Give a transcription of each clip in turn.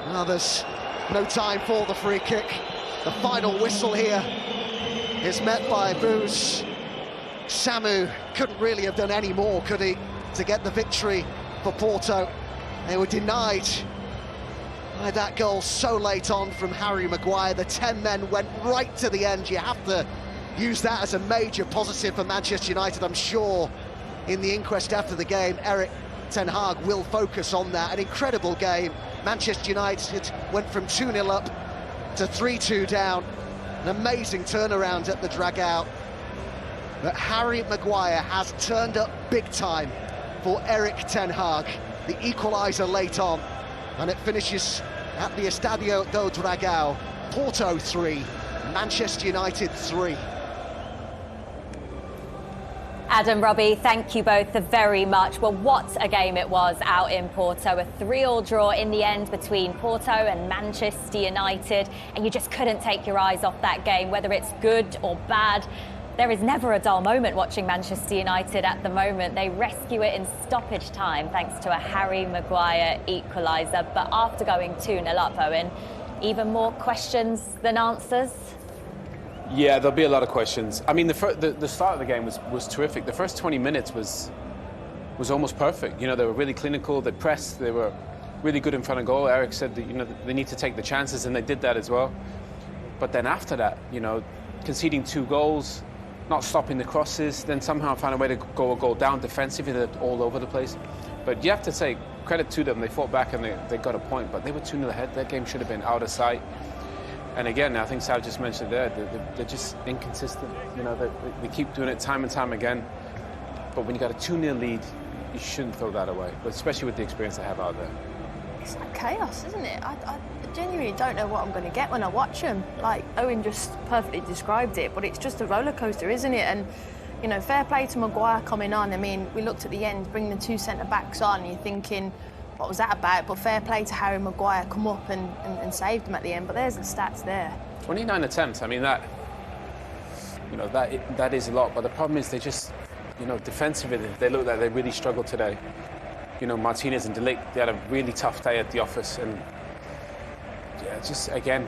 Well, there's no time for the free kick. The final whistle here is met by Booz. Samu couldn't really have done any more, could he, to get the victory for Porto. They were denied by that goal so late on from Harry Maguire. The 10 men went right to the end. You have to use that as a major positive for Manchester United. I'm sure in the inquest after the game, Ten Hag will focus on that. An incredible game. Manchester United went from 2-0 up to 3-2 down. An amazing turnaround at the Dragao. But Harry Maguire has turned up big time for Ten Hag. The equaliser late on, and it finishes at the Estadio do Dragao. Porto 3, Manchester United 3. Adam, Robbie, thank you both very much. Well, what a game it was out in Porto. A 3-3 draw in the end between Porto and Manchester United. And you just couldn't take your eyes off that game, whether it's good or bad. There is never a dull moment watching Manchester United at the moment. They rescue it in stoppage time thanks to a Harry Maguire equaliser. But after going 2-0 up, Owen, even more questions than answers? Yeah, there'll be a lot of questions. I mean, the start of the game was terrific. The first 20 minutes was almost perfect. You know, they were really clinical, they pressed, they were really good in front of goal. Eric said that, you know, they need to take the chances, and they did that as well. But then after that, you know, conceding 2 goals, not stopping the crosses, then somehow found a way to go a goal down defensively. They're all over the place. But you have to say credit to them. They fought back and they got a point, but they were 2-0 ahead. That game should have been out of sight. And again, I think Sal just mentioned there, they're just inconsistent. You know, they keep doing it time and time again. But when you got a 2-0 lead, you shouldn't throw that away, but especially with the experience they have out there. It's like chaos, isn't it? I genuinely don't know what I'm going to get when I watch them. Like, Owen just perfectly described it, but it's just a roller coaster, isn't it? And, you know, fair play to Maguire coming on. I mean, we looked at the end, bringing the 2 centre-backs on, you're thinking, what was that about? But fair play to Harry Maguire, come up and saved them at the end. But there's the stats there. 29 attempts, I mean, that, you know, that is a lot. But the problem is they just, you know, defensively, they look like they really struggled today. You know, Martinez and De Ligt, they had a really tough day at the office. And yeah, just, again,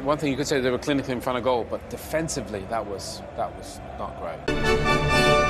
one thing you could say, they were clinically in front of goal, but defensively, that was not great.